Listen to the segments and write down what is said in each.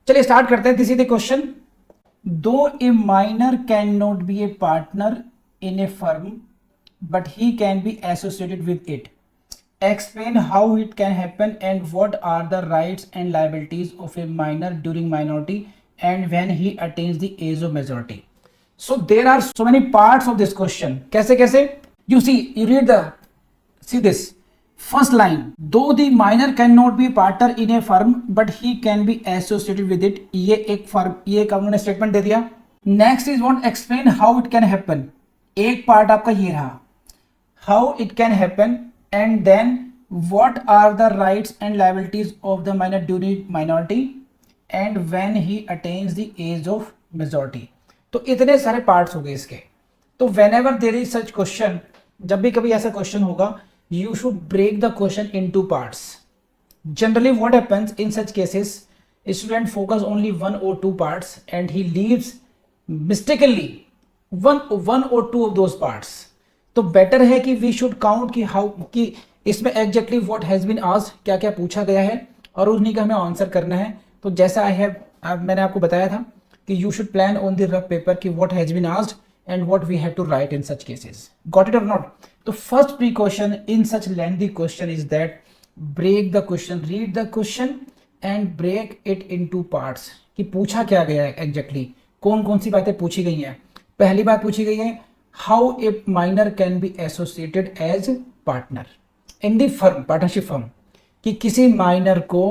चलिए स्टार्ट करते हैं। This is the question. Though a minor can not be a partner in a firm but he can be associated with it, explain how it can happen and what are the rights and liabilities of a minor during minority and when he attains the age of majority. So there are so many parts of this question. कैसे कैसे? You see, you read the, see this first line, though the minor cannot be partner in a firm but he can be associated with it. ये एक firm, ये एक उन्होंने statement दे दिया। Next is want explain how it can happen, एक part आपका ये रहा, how it can happen and then what are the rights and liabilities of the minor during minority and when he attains the age of majority. तो इतने सारे parts हो गए इसके। तो whenever there is such question, जब भी कभी ऐसा क्वेश्चन होगा, you should break the question into parts. Generally what happens in such cases, a student focus only one or two parts and he leaves mistakenly one or two of those parts. तो better है कि we should count कि how, कि इसमें exactly what has been asked, क्या क्या पूछा गया है और उन्हीं का हमें आंसर करना है। तो जैसा आई हैव, मैंने आपको बताया था कि you should plan on the rough paper कि what has been asked and what we have to write in such cases. Got it और नॉट? तो first precaution in such lengthy question is that break the question, read the question and break it into parts, कि पूछा क्या गया है exactly, कौन कौन सी बातें पूछी गई हैं। पहली बात पूछी गई है how a minor can be associated as partner in the firm, partnership firm, कि किसी माइनर को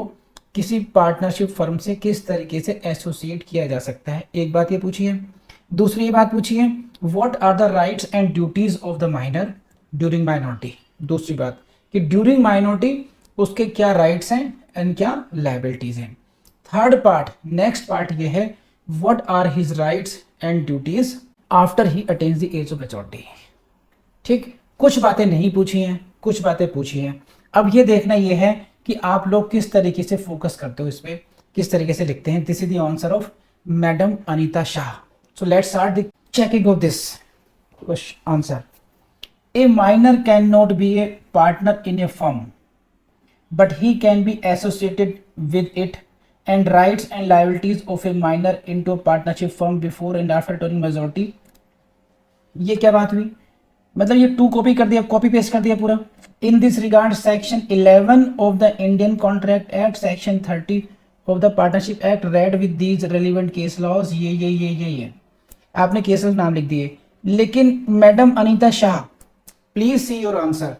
किसी पार्टनरशिप फर्म से किस तरीके से एसोसिएट किया जा सकता है, एक बात ये पूछी है। दूसरी बात पूछी है what are the rights and duties of the minor during minority, दूसरी बात कि ड्यूरिंग माइनॉरिटी उसके क्या राइट्स हैं एंड क्या लाइबिलिटीज हैं। थर्ड पार्ट, नेक्स्ट पार्ट ये है what are his rights and duties after he attains the age of maturity. ठीक, कुछ बातें नहीं पूछी हैं, कुछ बातें पूछी हैं। अब ये देखना ये है कि आप लोग किस तरीके से फोकस करते हो, इस पे किस तरीके से लिखते हैं। This is the answer of madam Anita Shah. So let's start the checking of this answer. A minor can not be a partner in a firm but he can be associated with it and rights and liabilities of a minor into a partnership firm before and after turning majority. ये क्या बात हुई? मतलब ये to copy कर दिया, copy paste कर दिया पूरा। In this regard section 11 of the Indian contract act, section 30 of the partnership act read with these relevant case laws, ये आपने केसेस नाम लिख दिए। लेकिन madam Anita Shah, please see your answer,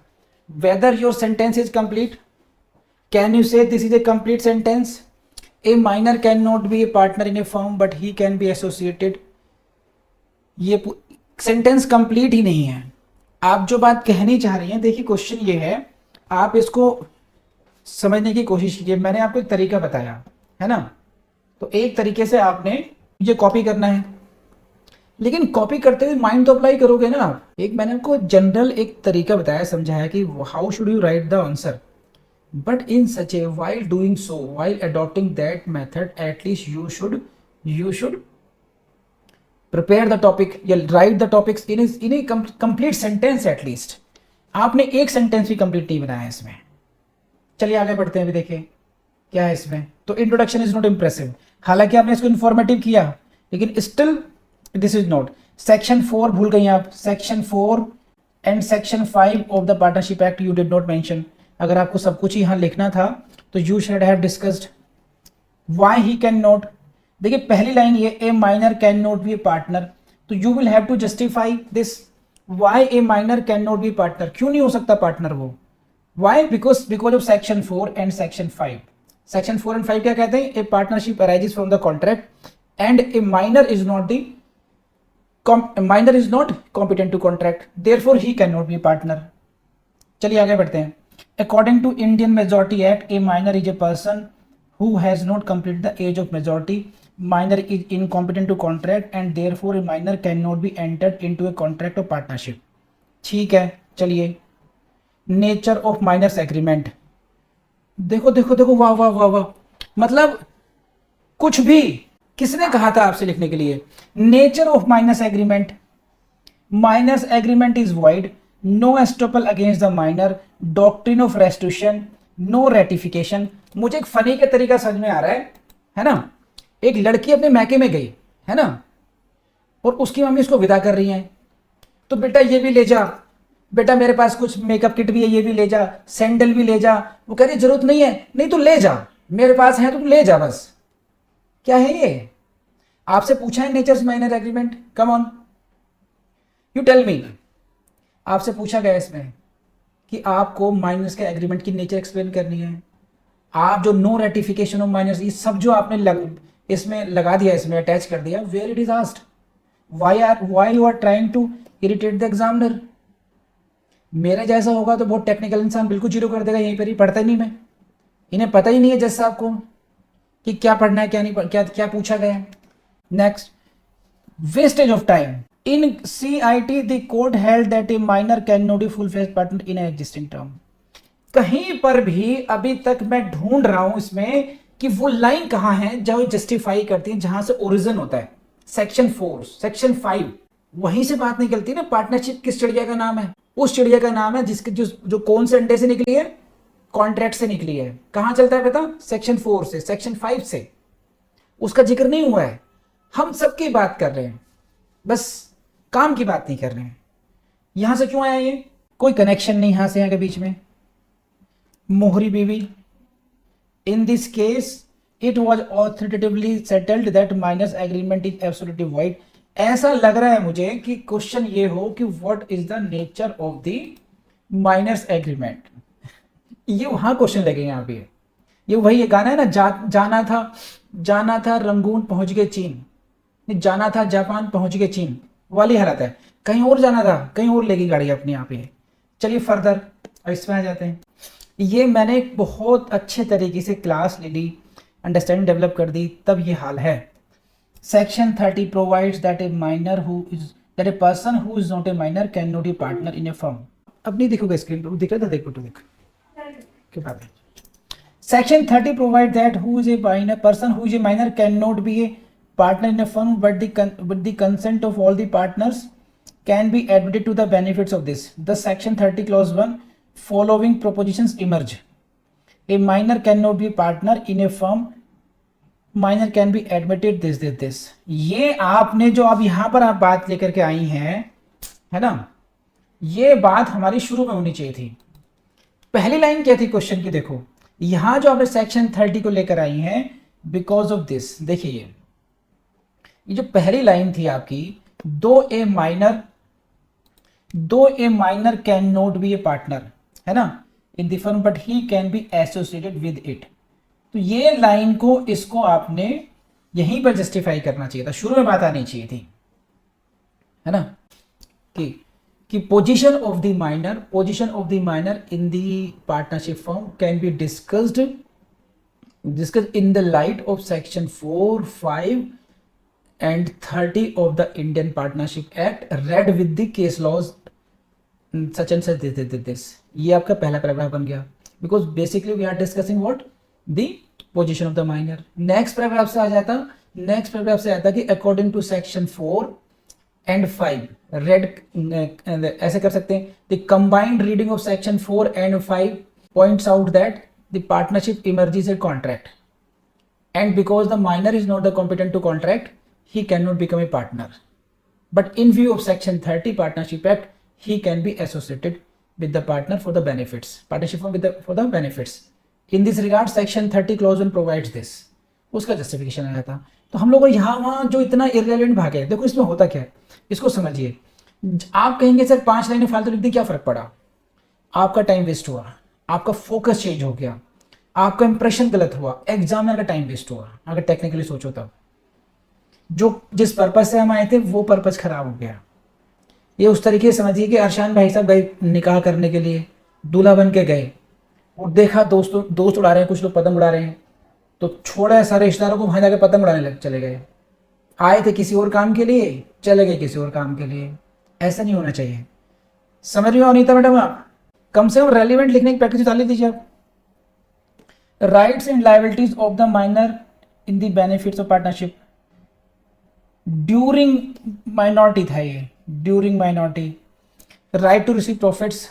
whether your sentence is complete. Can you say this is a complete sentence? A minor cannot be a partner in a firm but he can be associated, ये sentence complete ही नहीं है। आप जो बात कहनी चाह रही हैं, देखिए क्वेश्चन ये है, आप इसको समझने की कोशिश कीजिए। मैंने आपको एक तरीका बताया है ना, तो एक तरीके से आपने ये कॉपी करना है, लेकिन कॉपी करते हुए माइंड तो अप्लाई करोगे ना आप। एक मैंने आपको जनरल एक तरीका बताया, समझाया कि how should you right the answer, but in such a, while doing so, while adopting that method, at least you should prepare the topic, you write the topics in a complete sentence at least. आपने एक sentence भी complete नहीं बनाया इसमें। चलिए आगे बढ़ते हैं, अभी देखिए क्या है इसमें। तो इंट्रोडक्शन इज नॉट इंप्रेसिव, हालांकि आपने इसको इन्फॉर्मेटिव किया, लेकिन still this is not. Section 4 भूल गई आप, section 4 and section 5 of the partnership act you did not mention. अगर आपको सब कुछ यहाँ लिखना था तो you should have discussed why he can not. देखिए पहली लाइन ये, a minor can not be a partner, तो you will have to justify this, why a minor can not be partner, क्यों नहीं हो सकता पार्टनर वो, why, because of section 4 and section 5। Section 4 and 5 क्या कहते हैं? A partnership arises from the contract and a minor is not competent to contract, therefore he can not be partner. चलिए आगे बढ़ते हैं। According to Indian Majority Act, a minor is a person who has not completed the age of majority. Minor is incompetent to contract and therefore a minor cannot be entered into a contract of partnership. ठीक है, चलिए। Nature of minors agreement, देखो देखो देखो, वाह वाह वाह वाह, मतलब कुछ भी किसने कहा था आपसे लिखने के लिए? Nature of minors agreement, minors agreement is void, no estoppel against the minor, doctrine of restitution, no ratification। मुझे एक फनी का तरीका समझ में आ रहा है ना? एक लड़की अपने मैके में गई है ना, और उसकी मम्मी उसको विदा कर रही है, तो बेटा ये भी ले जा, बेटा मेरे पास कुछ मेकअप किट भी है, ये भी ले जा, सैंडल भी ले जा। वो कह रही जरूरत नहीं है, नहीं तू ले जा, मेरे पास है तो तू ले जा बस। क्या है ये? आपसे पूछा है nature's minor agreement, come on you tell me. आपसे पूछा गया इसमें कि आपको माइनर्स के एग्रीमेंट की नेचर एक्सप्लेन करनी है। आप जो नो रेटिफिकेशन ऑफ माइनर्स, ये सब जो आपने इसमें लगा दिया, इसमें अटैच कर दिया, where it is asked, why you are trying to irritate the examiner. मेरे जैसा होगा तो बहुत टेक्निकल इंसान बिल्कुल जीरो कर देगा, यहीं पर ही पढ़ता ही नहीं मैं, इन्हें पता ही नहीं है जज साहब को कि क्या पढ़ना है क्या नहीं क्या क्या पूछा गया है। Next, wastage of time in CIT the court held that a minor can not B full fledged partner in existing term. कहीं पर भी अभी तक मैं ढूंढ रहा हूं इसमें कि वो लाइन कहां है जो जस्टिफाई करती है, जहां से ओरिजिन होता है। सेक्शन 4 सेक्शन 5 वहीं से बात निकलती है ना। पार्टनरशिप किस चिड़िया का नाम है? उस चिड़िया का नाम है जिसके जो कौन से अंडे से निकली है? कॉन्ट्रैक्ट से निकली है। कहां चलता है पता? सेक्शन 4 से, सेक्शन 5 से। उसका जिक्र नहीं हुआ है। हम सबकी बात कर रहे हैं, बस काम की बात नहीं कर रहे हैं। यहां से क्यों आया ये? कोई कनेक्शन नहीं यहां से यहाँ के बीच में। Mohori Bibee, in this case it was authoritatively settled that minor's agreement is absolutely void. ऐसा लग रहा है मुझे कि क्वेश्चन ये हो कि what is the nature of the minor's agreement. ये वहां क्वेश्चन लगेगा यहाँ पे। ये वही ये गाना है ना, जाना था रंगून पहुंच गए चीन, जाना था जापान पहुंच गए चीन वाली हालत है। कहीं और जाना था, कहीं और लेगी गाड़ी अपनी यहाँ पे। चलिए फर्दर इसमें आ जाते हैं। ये मैंने एक बहुत अच्छे तरीके से क्लास ले ली, अंडरस्टैंडिंग डेवलप कर दी, तब ये हाल है। Section 30 provides that a minor who is that a person who is not a minor can not be partner in a firm. अब नहीं देखोगे स्क्रीन पर, दिख रहा था? देखो तो देख क्या बात है। Section 30 provides that who is a minor person who is a minor cannot be a partner in a firm, but the consent of all the partners can be admitted to the benefits of this. The Section 30 clause 1 following propositions emerge. A minor cannot be a partner in a firm. Minor can be admitted this. ये आपने जो अब यहाँ पर आप बात लेकर के आई हैं, है ना, ये बात हमारी शुरू में होनी चाहिए थी। पहली लाइन क्या थी क्वेश्चन की? देखो यहां जो आपने सेक्शन 30 को लेकर आई हैं, बिकॉज ऑफ दिस। देखिए ये जो पहली लाइन थी आपकी, दो a minor can not be a partner, है ना, in the firm but he can be associated with it. तो ये लाइन को, इसको आपने यहीं पर जस्टिफाई करना चाहिए था, शुरू में बात आनी चाहिए थी, है ना, कि position of the minor in the partnership firm can be discussed in the light of section 4, 5 and 30 of the Indian partnership act read with the case laws such and such this. ये आपका पहला paragraph बन गया, because basically we are discussing what the position of the minor. Next paragraph से आता कि according to section 4 and 5 read, ऐसे कर सकते हैं, the combined reading of section 4 and 5 points out that the partnership emerges a contract and because the minor is not the competent to contract he can not become a partner, but in view of section 30 partnership act he can be associated with the partner for the benefits, partnership for the benefits. In this regard section 30 clause 1 provides this. उसका justification आया था। तो हम लोग यहाँ वहाँ जो इतना इररिलेवेंट भागे, देखो इसमें होता क्या है, इसको समझिए। आप कहेंगे सर 5 लाइनें फालतू लिख दी, क्या फर्क पड़ा? आपका टाइम वेस्ट हुआ, आपका फोकस चेंज हो गया, आपका इंप्रेशन गलत हुआ, एग्जामिनर का टाइम वेस्ट हुआ। अगर टेक्निकली सोचो तब जो जिस पर्पज से हम आए थे वो पर्पज खराब हो गया। ये उस तरीके से समझिए कि अरशान भाई साहब गए निकाह करने के लिए, दूल्हा बन के गए और देखा दोस्त उड़ा रहे हैं, कुछ लोग पतंग उड़ा रहे हैं, तो छोड़ा सारे रिश्तेदारों को, वहां जाकर पतंग उड़ाने लग चले गए। आए थे किसी और काम के लिए, चले गए किसी और काम के लिए। ऐसा नहीं होना चाहिए। समझ में नहीं था मैडम? आप कम से कम रेलिवेंट लिखने की प्रैक्टिस डाल दीजिए आप। Rights and liabilities of the minor in the benefits of partnership during minority था ये, during minority, right to receive profits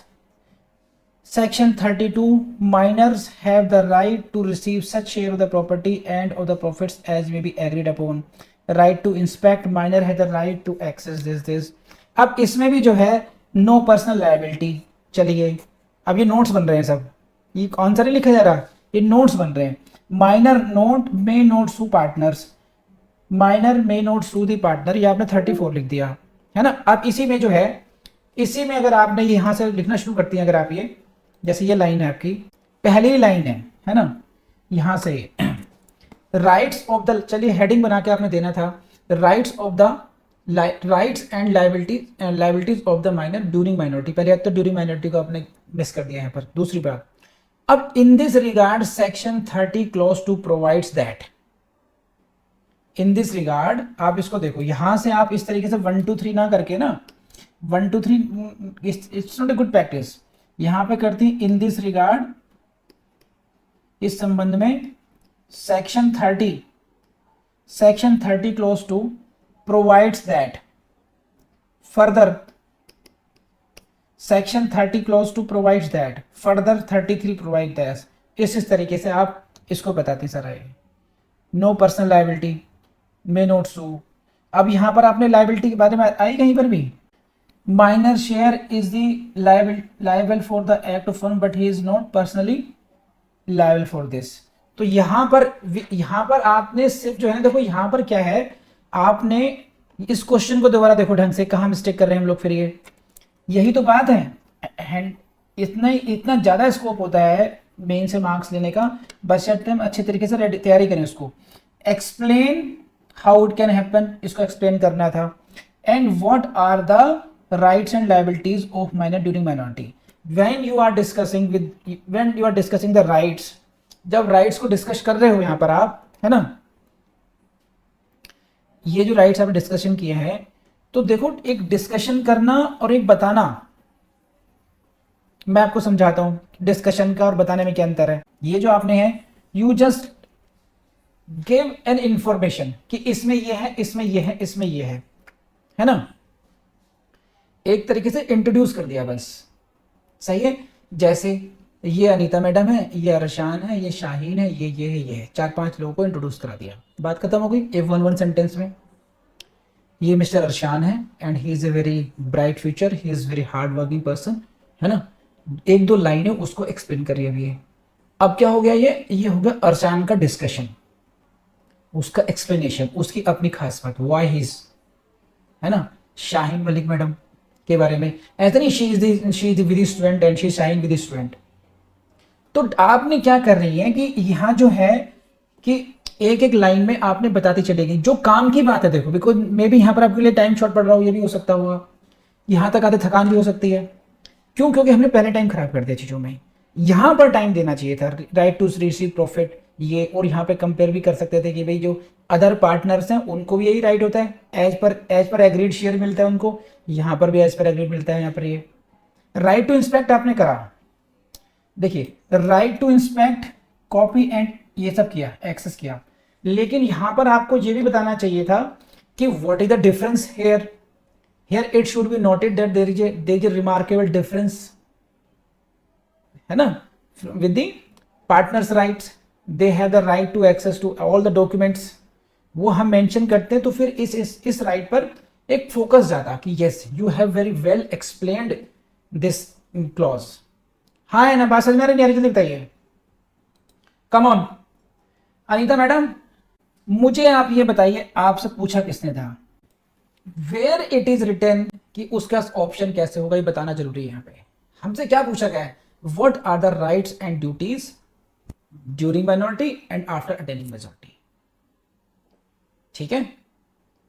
Section 32, minors have the right to receive such share of the property and of the profits as may be agreed upon. Right to inspect, minor has the right to access this. अब इसमें भी जो है no personal liability चली गई। अब ये notes बन रहे हैं सब, ये आंसर ही लिखा जा रहा, ये नोट्स बन रहे हैं। Minor note may not sue partners, minor may not sue the partner, ये आपने 34 लिख दिया है ना। अब इसी में जो है, इसी में अगर आपने यहाँ से लिखना शुरू करती हैं, अगर आप ये जैसे ये लाइन है आपकी, पहली लाइन है ना, यहाँ से राइट्स ऑफ द, चलिए हेडिंग बना के आपने देना था, rights of the rights and liabilities of the minor during minority. पहले तो ड्यूरिंग माइनॉरिटी को आपने मिस कर दिया यहाँ पर। दूसरी बात, अब इन this regard section 30 clause 2 provides that, in this regard आप इसको देखो, यहां से आप इस तरीके से 1 2 3 ना करके ना, 1 2 3 it's not a good practice, यहां पे करती इन दिस रिगार्ड, इस संबंध में section 30 clause two provides that, further section 30 clause two provides that, further 33 provide that. इस तरीके से आप इसको बताते सर आए, no personal liability may not sue. अब यहां पर आपने लायबिलिटी के बारे में आई कहीं पर भी, minor share is the liable for the act of firm but he is not personally liable for this. तो यहां पर आपने सिर्फ जो है ना, देखो यहां पर क्या है, आपने इस क्वेश्चन को दोबारा देखो ढंग से, कहां मिस्टेक कर रहे हैं हम लोग फिर, ये यही तो बात है। इतना ज्यादा स्कोप होता है मेन से मार्क्स लेने का, बशर्ते हम अच्छे तरीके से तैयारी करें उसको। Explain how it can happen, इसको एक्सप्लेन करना था। And what are the rights and liabilities of minor during minority. When you are discussing the rights, जब राइट्स को डिस्कस कर रहे हो यहां पर आप, है ना, ये जो राइट्स आपने डिस्कशन किए हैं, तो देखो एक डिस्कशन करना और एक बताना, मैं आपको समझाता हूं डिस्कशन का और बताने में क्या अंतर है। ये जो आपने है, you just give an information कि इसमें ये है, इसमें ये है, इसमें ये है ना, एक तरीके से इंट्रोड्यूस कर दिया बस, सही है। जैसे ये अनीता मैडम है, ये अरशान है, ये शाहीन है, ये है, 4-5 लोगों को इंट्रोड्यूस करा दिया, बात खत्म हो गई एक 1 सेंटेंस में। ये मिस्टर अरशान है and he is a very bright future, he is very hard working person, है ना, 1-2 लाइनें उसको एक्सप्लेन करिए अभी। अब क्या हो गया, ये हो गया अरशान का डिस्कशन, उसका एक्सप्लेनेशन, उसकी अपनी खास बात, व्हाई ही इज, है ना। शाहीन मलिक मैडम के बारे में ऐसा नहीं, she is with student and she Shaheen with student. तो आपने क्या कर रही है कि यहाँ जो है कि एक एक लाइन में आपने बताती चलेगी जो काम की बात है। देखो बिकॉज मे भी यहाँ पर आपके लिए टाइम शॉर्ट पड़ रहा हो, ये भी हो सकता होगा, यहाँ तक आते थकान भी हो सकती है। क्यों? क्योंकि हमने पहले टाइम खराब कर दिया चीज़ों में। यहाँ पर टाइम देना चाहिए था, राइट टू रिसीव प्रॉफिट ये, और यहाँ पे कंपेयर भी कर सकते थे कि भाई जो अदर पार्टनर्स हैं उनको भी यही राइट होता है, एज पर एग्रीड शेयर मिलता है उनको, यहाँ पर भी एज पर एग्रीड मिलता है। यहाँ पर ये राइट टू इंस्पेक्ट आपने करा, देखिए right to inspect, copy and ये सब किया, एक्सेस किया, लेकिन यहां पर आपको ये भी बताना चाहिए था कि what is the difference here it should be noted that there is a remarkable difference, है ना, with the partners rights, they have the right to access to all the documents, वो हम मेंशन करते हैं। तो फिर इस राइट पर एक फोकस जाता कि yes you have very well explained this clause. हाँ है ना, बात समझ में आ रही है? जल्दी बताइए, कम ऑन। अनीता मैडम मुझे आप ये बताइए, आपसे पूछा किसने था, वेयर इट इज रिटन कि उसका ऑप्शन कैसे होगा, ये बताना जरूरी है। यहाँ पे हमसे क्या पूछा गया है, what are the rights and duties during minority and after attaining majority. ठीक है,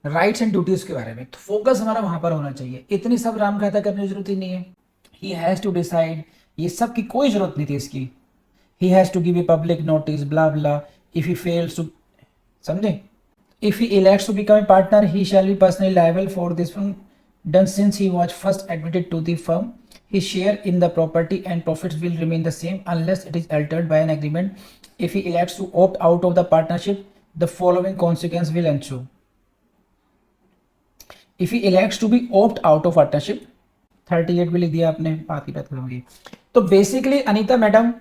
राइट्स एंड ड्यूटीज के बारे में, तो फोकस हमारा वहां पर होना चाहिए। इतनी सब राम कहता करने की जरूरत ही नहीं है। ही हैज टू डिसाइड, ये सब की कोई जरूरत नहीं थी इसकी। He has to give a public notice blah blah, if he fails to, समझे, if he elects to become a partner he shall be personally liable for this firm done since he was first admitted to the firm, his share in the property and profits will remain the same unless it is altered by an agreement. If he elects to opt out of the partnership, the following consequence will ensue. If he elects to be opt out of partnership, 38 भी लिख दिया आपने, बात की बात करूंगी। तो basically Anita madam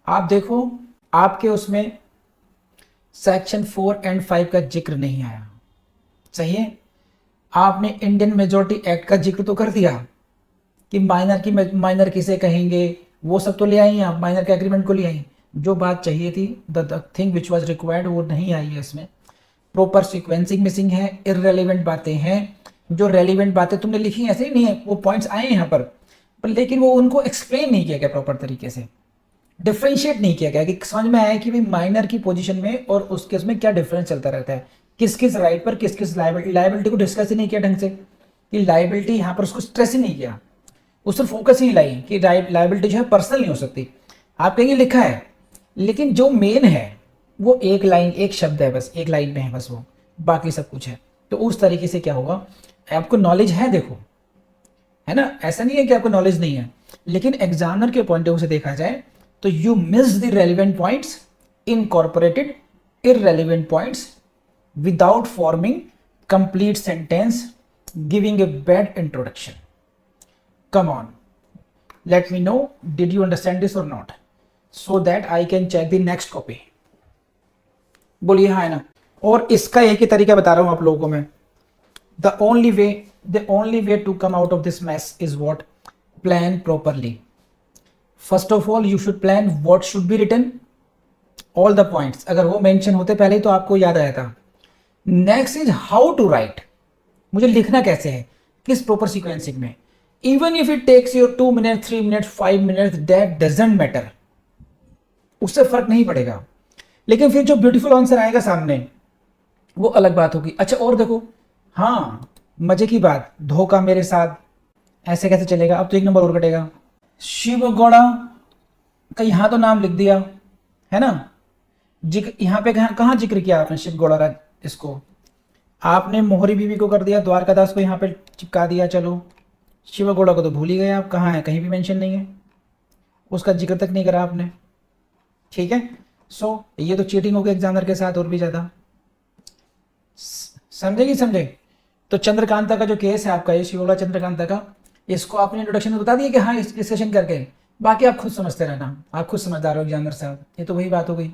आप देखो, आपके उसमें सेक्शन 4 एंड 5 का जिक्र नहीं आया, सही है। आपने इंडियन मेजोरिटी एक्ट का जिक्र तो कर दिया कि माइनर किसे कहेंगे, वो सब तो ले आई आप, माइनर के एग्रीमेंट को ले आई। जो बात चाहिए थी, the thing which was required, वो नहीं आई है इसमें। प्रॉपर सीक्वेंसिंग मिसिंग है, इररेलेवेंट बातें हैं। जो रेलिवेंट बातें तुमने लिखी ऐसे ही नहीं है, वो पॉइंट्स आए यहाँ पर लेकिन वो उनको एक्सप्लेन नहीं किया गया प्रॉपर तरीके से, डिफ्रेंशिएट नहीं किया गया कि समझ में आया कि भाई माइनर की पोजीशन में और उसके उसमें क्या डिफरेंस चलता रहता है, किस किस राइट पर किस किस लाइबिलिटी को डिस्कस ही नहीं किया ढंग से, कि लाइबिलिटी यहाँ पर उसको स्ट्रेस ही नहीं किया, उस पर फोकस ही नहीं लाई कि लाइबिलिटी जो है पर्सनल नहीं हो सकती। आप कहेंगे लिखा है, लेकिन जो मेन है वो एक लाइन, एक शब्द है, बस एक लाइन में है बस, वो बाकी सब कुछ है। तो उस तरीके से क्या होगा, आपको नॉलेज है, देखो है ना, ऐसा नहीं है कि आपको नॉलेज नहीं है, लेकिन एग्जामिनर के पॉइंट ऑफ व्यू से देखा जाए तो you miss the relevant points, incorporated irrelevant points without forming complete sentence, giving a bad introduction. Come on, let me know, did you understand this or not, so that I can check the next copy. बोलिए हाँ है ना। और इसका एक ही तरीका बता रहा हूं आप लोगों को मैं, the only way to come out of this mess is what? Plan properly. First of all you should plan what should be written, all the points, अगर वो मेंशन होते पहले ही तो आपको याद आया था। Next is how to write, मुझे लिखना कैसे है, किस प्रॉपर सीक्वेंसिंग में। Even if it takes your 2 minute 3 minute 5 minute, that doesn't matter, उससे फर्क नहीं पड़ेगा। लेकिन फिर जो ब्यूटीफुल आंसर आएगा सामने वो अलग बात होगी। अच्छा और देखो, हाँ मजे की बात, धोखा मेरे साथ, ऐसे कैसे चलेगा, अब तो 1 नंबर और कटेगा। शिव गौड़ा का यहाँ तो नाम लिख दिया है ना, जिक्र यहाँ पे कहाँ जिक्र किया आपने शिव गौड़ा राज, इसको आपने मोहरी बीवी को कर दिया, द्वारकादास को यहाँ पे चिपका दिया, चलो शिव गौड़ा को तो भूल ही गए आप, कहाँ है, कहीं भी मेंशन नहीं है, उसका जिक्र तक नहीं करा आपने, ठीक है। सो ये तो चीटिंग हो गई एग्जामिनर के साथ और भी ज़्यादा, समझे कि समझे। तो चंद्रकांता का जो केस है आपका, ये शिवगौड़ा चंद्रकांता का, इसको आपने इंट्रोडक्शन में बता दिया कि हाँ इस सेशन करके, बाकी आप खुद समझते रहना, आप खुद समझदार हो एग्जामिनर साहब, ये तो वही बात हो गई।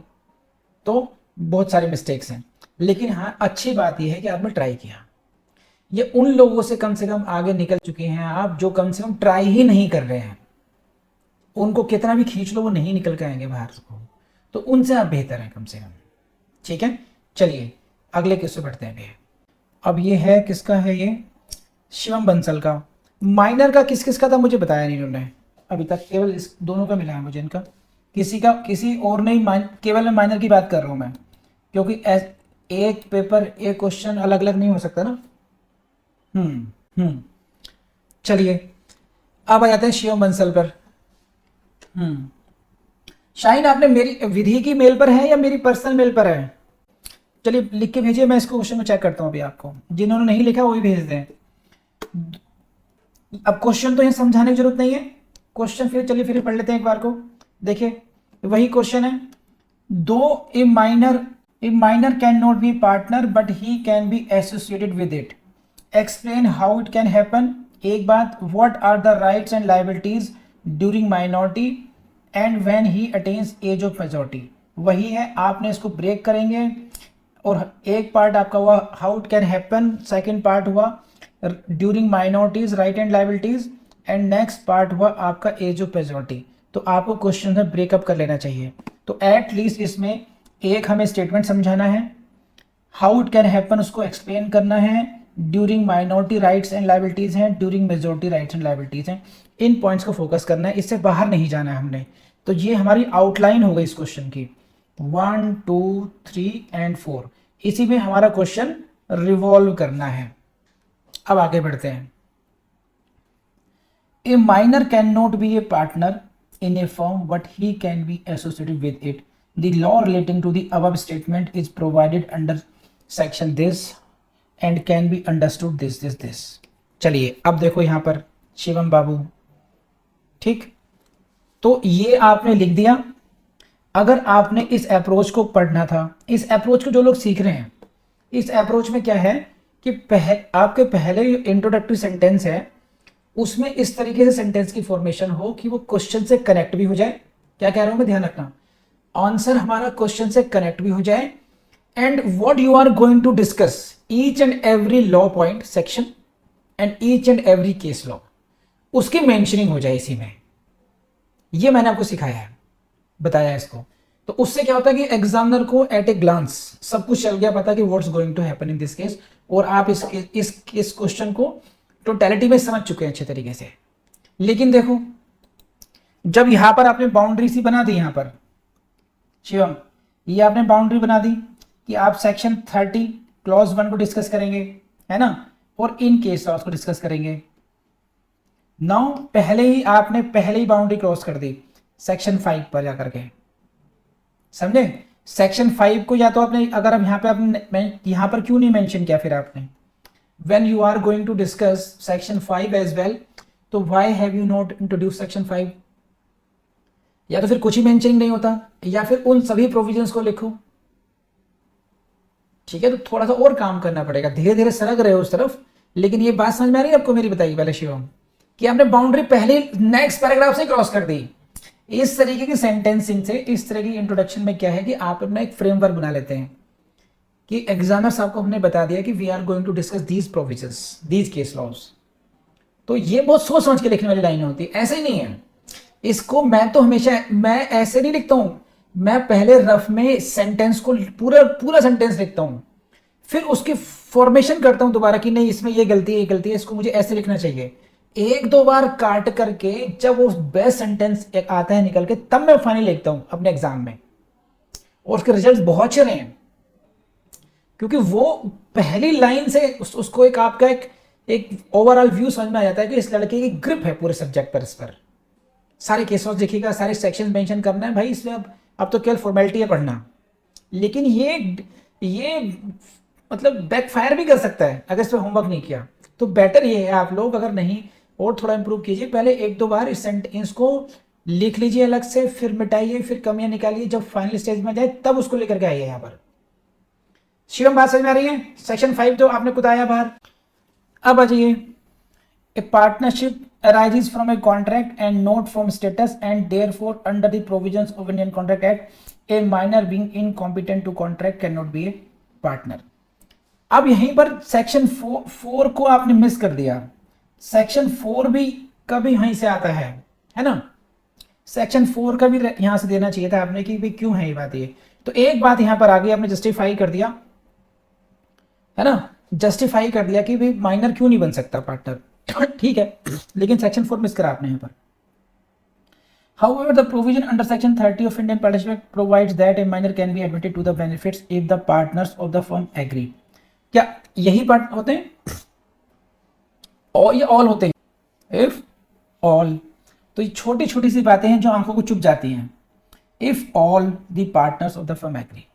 तो बहुत सारे मिस्टेक्स हैं, लेकिन हाँ अच्छी बात यह है कि आपने ट्राई किया। ये उन लोगों से कम आगे निकल चुके हैं आप जो कम से कम ट्राई ही नहीं कर रहे हैं, उनको कितना भी खींच लो वो नहीं निकल के आएंगे बाहर को, तो उनसे आप बेहतर हैं कम से कम, ठीक है। चलिए अगले किससे बढ़ते हैं भैया। अब ये है किसका है, ये शिवम बंसल का। माइनर का किस किस का था मुझे बताया नहीं उन्होंने अभी तक, केवल इस दोनों का मिला है मुझे, इनका किसी और नहीं, केवल मैं माइनर की बात कर रहा हूँ मैं, क्योंकि एक पेपर एक क्वेश्चन अलग अलग नहीं हो सकता ना। चलिए अब आ जाते हैं शिवम बंसल पर। शाहीन आपने मेरी विधि की मेल पर है या मेरी पर्सनल मेल पर है, चलिए लिख के भेजिए, मैं इसको क्वेश्चन में चेक करता हूँ अभी आपको, जिन्होंने नहीं लिखा वो भी भेज दें। अब क्वेश्चन तो यहाँ समझाने की जरूरत नहीं है, क्वेश्चन फिर पढ़ लेते हैं एक बार को। देखिए वही क्वेश्चन है, though a minor can not be partner but he can be associated with it, explain how it can happen. एक बात, what are the rights and liabilities during minority and when he attains age of majority. वही है, आपने इसको break करेंगे, और एक part आपका हुआ how it can happen, second part हुआ during minorities right and liabilities, and next part हुआ आपका एज ऑफ मेजॉरिटी। तो आपको क्वेश्चन में ब्रेकअप कर लेना चाहिए। तो एट लीस्ट इसमें एक हमें स्टेटमेंट समझाना है, हाउ इट कैन हैपन उसको एक्सप्लेन करना है, during minority rights and liabilities हैं, during majority rights and liabilities हैं, इन पॉइंट्स को फोकस करना है, इससे बाहर नहीं जाना है हमने। तो ये हमारी आउटलाइन हो गई इस क्वेश्चन की, 1 2 3 एंड 4, इसी में हमारा क्वेश्चन रिवॉल्व करना है। अब आगे बढ़ते हैं। ए minor can not be a partner in a firm but he can be associated with it. The law relating to the above statement is provided under section this and can be understood this. चलिए अब देखो यहाँ पर शिवम बाबू, ठीक, तो ये आपने लिख दिया। अगर आपने इस अप्रोच को पढ़ना था, इस अप्रोच को जो लोग सीख रहे हैं, इस अप्रोच में क्या है कि आपके पहले इंट्रोडक्टरी सेंटेंस है उसमें इस तरीके से सेंटेंस की फॉर्मेशन हो कि वो क्वेश्चन से कनेक्ट भी हो जाए। क्या कह रहा हूं मैं, ध्यान रखना, आंसर हमारा क्वेश्चन से कनेक्ट भी हो जाए, and what you are going to discuss each and every law point section and each and every case law, उसकी मेंशनिंग हो जाए इसी में। ये मैंने आपको सिखाया है, बताया है इसको। तो उससे क्या होता है कि एग्जामिनर को एट ए ग्लांस सब कुछ चल गया पता कि what's going to happen in this case, और आप इस क्वेश्चन को टोटलिटी में समझ चुके हैं अच्छे तरीके से। लेकिन देखो, जब यहां पर आपने बाउंड्री सी बना दी, यहां पर शिवम ये आपने बाउंड्री बना दी कि आप सेक्शन 30 क्लॉज 1 को डिस्कस करेंगे, है ना, और इन केस लॉज को डिस्कस करेंगे। नाउ पहले ही बाउंड्री क्रॉस कर दी सेक्शन 5 पर जाकर के, समझे। सेक्शन 5 को या तो आपने, अगर अब आपने यहां पर क्यों नहीं मेंशन किया फिर आपने, when you are going to discuss section 5 as well, तो why have you not introduced section 5? या तो फिर कुछ ही मेंशनिंग नहीं होता, या फिर उन सभी प्रोविजंस को लिखो। ठीक है, तो थोड़ा सा और काम करना पड़ेगा, धीरे धीरे सरक रहे हो उस तरफ। लेकिन ये बात समझ में आ रही है आपको मेरी बताई पहले शिवम, कि आपने बाउंड्री पहले नेक्स्ट पैराग्राफ से क्रॉस कर दी। इस तरीके की सेंटेंसिंग से, इस तरह की इंट्रोडक्शन में क्या है कि आप अपना एक फ्रेमवर्क बना लेते हैं कि एग्जामिनर साहब को हमने बता दिया कि we are going to discuss these provisions, these case laws. तो ये बहुत सोच समझ के लिखने वाली लाइन होती है, ऐसे ही नहीं है। इसको मैं तो हमेशा, मैं ऐसे नहीं लिखता हूं, मैं पहले रफ में सेंटेंस को पूरा सेंटेंस लिखता हूं, फिर उसकी फॉर्मेशन करता हूं दोबारा कि नहीं इसमें ये गलती है, ये गलती है, इसको मुझे ऐसे लिखना चाहिए। एक दो बार काट करके जब वो बेस्ट सेंटेंस आता है निकल के, तब मैं फाइनल लिखता हूं अपने एग्जाम में, और उसके रिजल्ट बहुत अच्छे रहे हैं। क्योंकि वो पहली लाइन से उसको एक आपका एक ओवरऑल व्यू समझ में आ जाता है कि इस लड़के की ग्रिप है पूरे सब्जेक्ट पर, इस पर सारे केस लॉज देखिएगा, सारे सेक्शन मेंशन करना है भाई इसमें। अब तो केवल फॉर्मेलिटी है पढ़ना, लेकिन ये मतलब बैकफायर भी कर सकता है अगर इस पर होमवर्क नहीं किया। तो बेटर ये है आप लोग अगर नहीं और थोड़ा इंप्रूव कीजिए, पहले एक दो बार इस सेंटेंस को लिख लीजिए अलग से, फिर मिटाइए, फिर कमियां निकालिए, जब फाइनल स्टेज में जाए तब उसको लेकर के आइए यहाँ पर। शिवम बात समझ में आ रही है? सेक्शन 5 तो आपने कुदाया बाहर। अब आ जाइए, ए partnership arises from a contract and not from status, and therefore under the provisions of Indian Contract Act a minor being incompetent to contract cannot be a partner। अब यहीं पर सेक्शन 4 को आपने मिस कर दिया। सेक्शन 4 भी कभी यहीं से आता है ना। सेक्शन 4 का भी यहां से देना चाहिए था आपने कि भाई क्यों है ये बात। ये तो एक बात यहां पर आ गई, आपने जस्टिफाई कर दिया, है ना, जस्टिफाई कर दिया कि भाई माइनर क्यों नहीं बन सकता पार्टनर, ठीक है। लेकिन सेक्शन 4 मिस करा आपने यहाँ पर। However, the provision under section 30 of Indian Partnership Act provides that a minor can be admitted to the benefits if the partners of the firm agree। क्या यही पार्ट होते हैं और ये ऑल होते हैं? इफ ऑल, तो ये छोटी छोटी सी बातें हैं जो आंखों को चुप जाती हैं। If all the partners of the firm agree,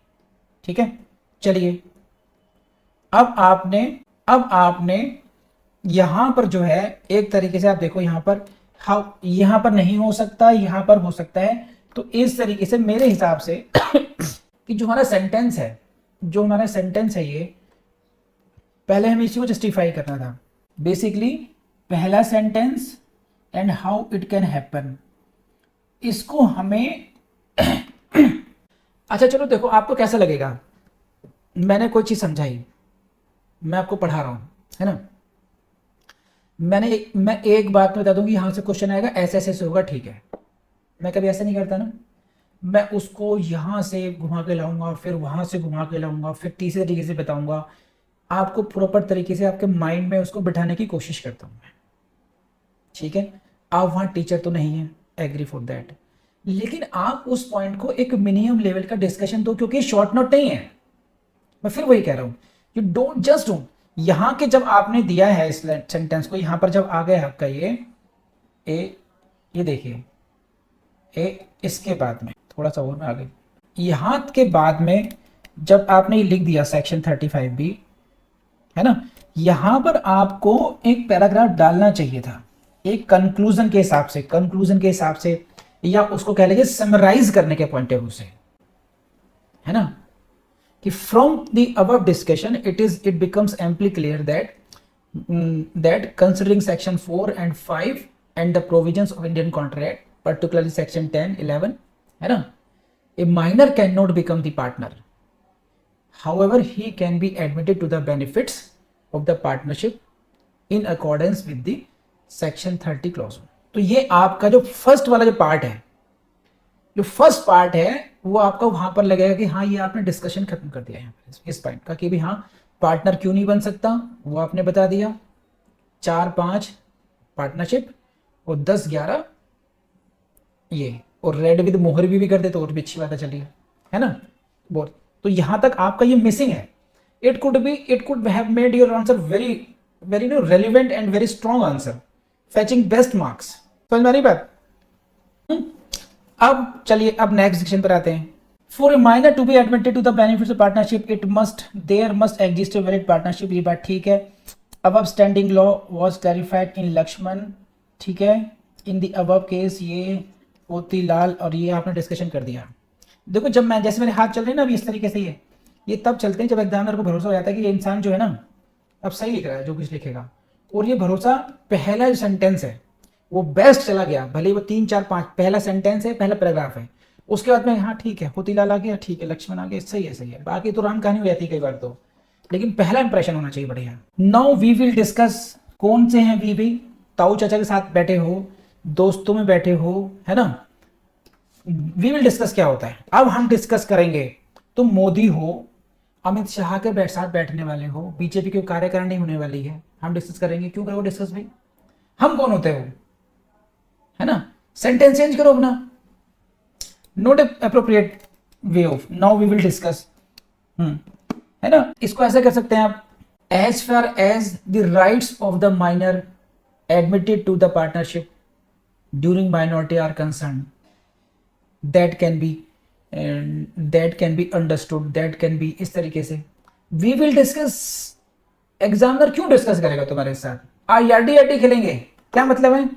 ठीक है। चलिए, अब आपने यहां पर जो है एक तरीके से आप देखो, यहां पर यहां पर नहीं हो सकता, यहां पर हो सकता है। तो इस तरीके से मेरे हिसाब से कि जो हमारा सेंटेंस है ये पहले हमें इसी को जस्टिफाई करना था। बेसिकली पहला sentence and how it can happen, इसको हमें अच्छा चलो देखो आपको कैसा लगेगा, मैंने कोई चीज समझाई, मैं आपको पढ़ा रहा हूं, है ना, मैं एक बात में बता दूंगी यहां से क्वेश्चन आएगा ऐसे ऐसे होगा, ठीक है। मैं कभी ऐसा नहीं करता ना, मैं उसको यहां से घुमा के लाऊंगा, फिर वहां से घुमा के लाऊंगा, फिर तीसरे तरीके से बताऊंगा, आपको प्रॉपर तरीके से आपके माइंड में उसको बिठाने की कोशिश करता हूं मैं, ठीक है। आप वहां टीचर तो नहीं है, एग्री फॉर दैट, लेकिन आप उस पॉइंट को एक मिनिमम लेवल का डिस्कशन दो, क्योंकि शॉर्ट नोट नहीं है। मैं फिर वही कह रहा हूं, यू डोंट जस्ट डू यहां के जब आपने दिया है इस सेंटेंस को, यहां पर जब आ गया आपका ये देखिए इसके बाद में थोड़ा सा और में आ गई, यहां के बाद में जब आपने ये लिख दिया सेक्शन 35 भी, है ना, यहां पर आपको एक पैराग्राफ डालना चाहिए था एक कंक्लूजन के हिसाब से, या उसको कह लीजिए समराइज करने के पॉइंट ऑफ व्यू से, है ना, कि from the above discussion it becomes amply clear that that considering section 4 and 5 and the provisions of Indian contract, particularly section 10, 11, है ना, a minor cannot become the partner. However, he can be admitted to the benefits of the partnership in accordance with the section 30 clause. तो ये आपका जो first वाला जो part है, जो फर्स्ट पार्ट है वो आपका वहां पर लगेगा कि हाँ ये आपने डिस्कशन खत्म कर दिया है इस पॉइंट का कि भी हाँ पार्टनर क्यों नहीं बन सकता, वो आपने बता दिया। 4-5 पार्टनरशिप और 10-11 ये, और रेड विद मोहर भी कर दे तो और भी अच्छी बात है, चलिए, है ना। बहुत तो यहां तक आपका ये मिसिंग है। It could have made your answer very very no relevant and very strong answer, fetching best marks. समझ में आ रही बात? अब चलिए अब नेक्स्ट सेक्शन पर आते हैं। For a minor to be admitted to the benefits of partnership there must exist a valid partnership. ये बात ठीक है। अब standing law was clarified in Lakshman, ठीक है। इन द अबव केस ये मोतीलाल, और ये आपने डिस्कशन कर दिया। देखो जब मैं जैसे मेरे हाथ चल रहे हैं ना अभी इस तरीके से, ये तब चलते हैं जब एग्जामिनर को भरोसा हो जाता है कि ये इंसान जो है ना अब सही लिख रहा है जो कुछ लिखेगा, और ये भरोसा पहला जो सेंटेंस है वो बेस्ट चला गया, भले वो 3-4-5 पहला सेंटेंस है, पहला पैराग्राफ है, उसके बाद में हाँ ठीक है मोतीलाल आ गया, ठीक है लक्ष्मण आ गया, सही है, बाकी तो राम कहानी हो जाती है कई बार तो, लेकिन पहला इंप्रेशन होना चाहिए बढ़िया। नाउ वी विल डिस्कस, कौन से हैं वी भी? ताऊ चाचा के साथ बैठे हो, दोस्तों में बैठे हो, है ना। वी विल डिस्कस क्या होता है अब हम डिस्कस करेंगे। तुम मोदी हो, अमित शाह के साथ बैठने वाले हो, बीजेपी की कार्यकारिणी होने वाली है, हम डिस्कस करेंगे। क्यों करो डिस्कस भाई? हम कौन होते हो, है ना। सेंटेंस चेंज करो अपना, not appropriate way of now we will discuss, है ना। इसको ऐसे कर सकते हैं आप, as far as the rights of the minor admitted to the partnership during minority are concern, that can be understood, that can be, इस तरीके से वी विल डिस्कस। एग्जामिनर क्यों डिस्कस करेगा तुम्हारे साथ? याडी खेलेंगे, क्या मतलब है?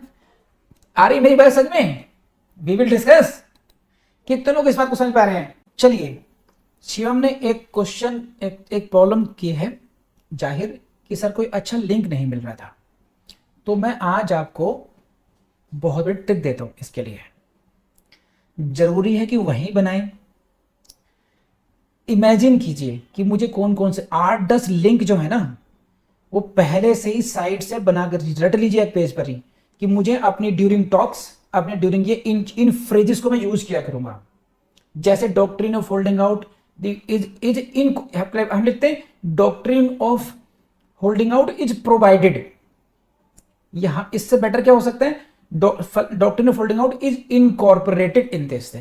आ रही मेरी बात समझ में? We will discuss. कितने लोग इस बात को समझ पा रहे हैं? चलिए, शिवम ने एक क्वेश्चन एक प्रॉब्लम की है जाहिर कि सर कोई अच्छा लिंक नहीं मिल रहा था, तो मैं आज आपको बहुत बड़ी ट्रिक देता हूं इसके लिए। जरूरी है कि वहीं बनाएं। इमेजिन कीजिए कि मुझे कौन कौन से 8-10 लिंक जो है ना वो पहले से ही साइड से बनाकर रट लीजिए एक पेज पर ही, कि मुझे अपनी ड्यूरिंग टॉक्स, अपने ड्यूरिंग ये इन फ्रेजेस को मैं यूज किया करूंगा। जैसे doctrine of holding out is in, हम लिखते हैं doctrine of holding out is provided. यहां इससे बेटर क्या हो सकता है? Doctrine of holding out is incorporated in this.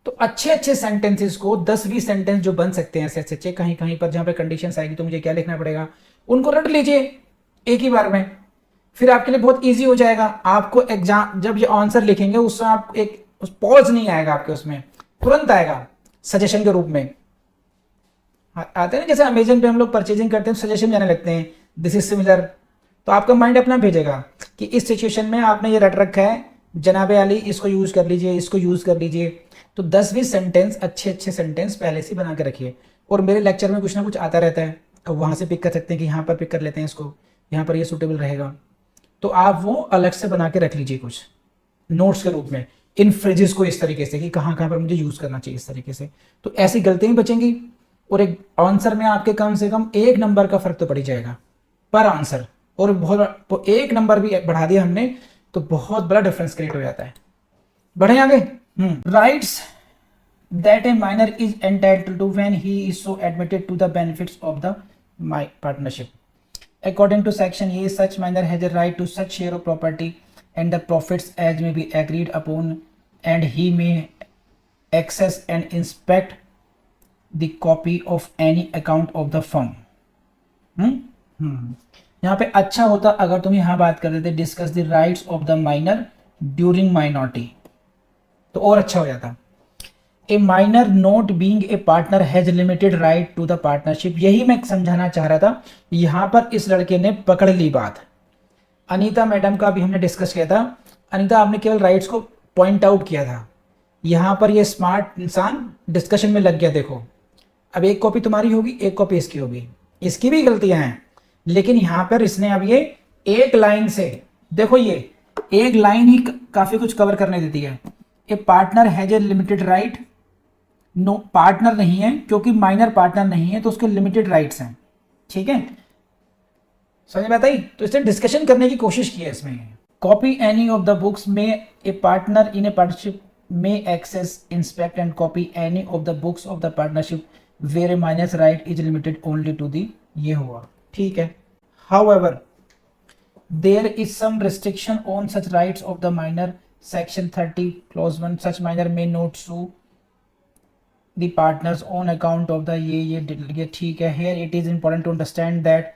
तो अच्छे सेंटेंसेस को 10-20 सेंटेंस जो बन सकते हैं ऐसे अच्छे कहीं कहीं पर जहां पे कंडीशंस आएगी तो मुझे क्या लिखना पड़ेगा, उनको रट लीजिए एक ही बार में, फिर आपके लिए बहुत इजी हो जाएगा। आपको एग्जाम जब ये आंसर लिखेंगे उसमें आप एक पॉज नहीं आएगा आपके, उसमें तुरंत आएगा सजेशन के रूप में। आते हैं ना, जैसे अमेजन पे हम लोग परचेजिंग करते हैं सजेशन जाने लगते हैं, दिस इज सिमिलर, तो आपका माइंड अपना भेजेगा कि इस सिचुएशन में आपने ये रट रखा है जनाबे अली, इसको यूज कर लीजिए, इसको यूज कर लीजिए। तो 10-20 सेंटेंस अच्छे सेंटेंस पहले से बना के रखिए, और मेरे लेक्चर में कुछ ना कुछ आता रहता है, अब वहां से पिक कर सकते हैं कि यहाँ पर पिक कर लेते हैं इसको, यहाँ पर ये सूटेबल रहेगा, तो आप वो अलग से बना के रख लीजिए कुछ नोट्स के रूप में, इन फ्रेजेस को इस तरीके से कि कहाँ कहाँ पर मुझे यूज करना चाहिए इस तरीके से। तो ऐसी गलतियां बचेंगी, और एक आंसर में आपके कम से कम 1 नंबर का फर्क तो पड़ ही जाएगा पर आंसर, और बहुत 1 नंबर भी बढ़ा दिया हमने तो बहुत बड़ा डिफरेंस क्रिएट हो जाता है। बढ़े आगे। Rights that a minor is entitled to when he is so admitted to the benefits of the partnership according to section A, such minor has a right to such share of property and the profits as may be agreed upon, and he may access and inspect the copy of any account of the firm. यहाँ पे अच्छा होता अगर तुम यहाँ बात कर देते discuss the rights of the minor during minority, तो और अच्छा हो जाता। A minor not being a partner has limited right to the partnership, यही मैं समझाना चाह रहा था। यहां पर इस लड़के ने पकड़ ली बात। अनीता मैडम का भी हमने डिस्कस किया था, अनीता आपने केवल राइट्स को पॉइंट आउट किया था, यहां पर ये स्मार्ट इंसान डिस्कशन में लग गया। देखो अब एक कॉपी तुम्हारी होगी, एक कॉपी इसकी होगी, इसकी भी गलतियां हैं, लेकिन यहां पर इसने अब ये एक लाइन से, देखो ये एक लाइन ही काफी कुछ कवर करने देती है। A partner has a limited right, no partner नहीं है क्योंकि माइनर पार्टनर नहीं है तो उसके लिमिटेड राइट्स हैं। ठीक है, समझ में आता ही? तो इसने डिस्कशन करने की कोशिश की है इसमें। Copy any of the books may a partner in a partnership may access, inspect and copy any of the books of the partnership where a minus right is limited only to the, ये हुआ। ठीक है, however there is some restriction on such rights of the minor, section 30 clause 1, such minor may not sue the partners on account of the ये ठीक है। here it is important to understand that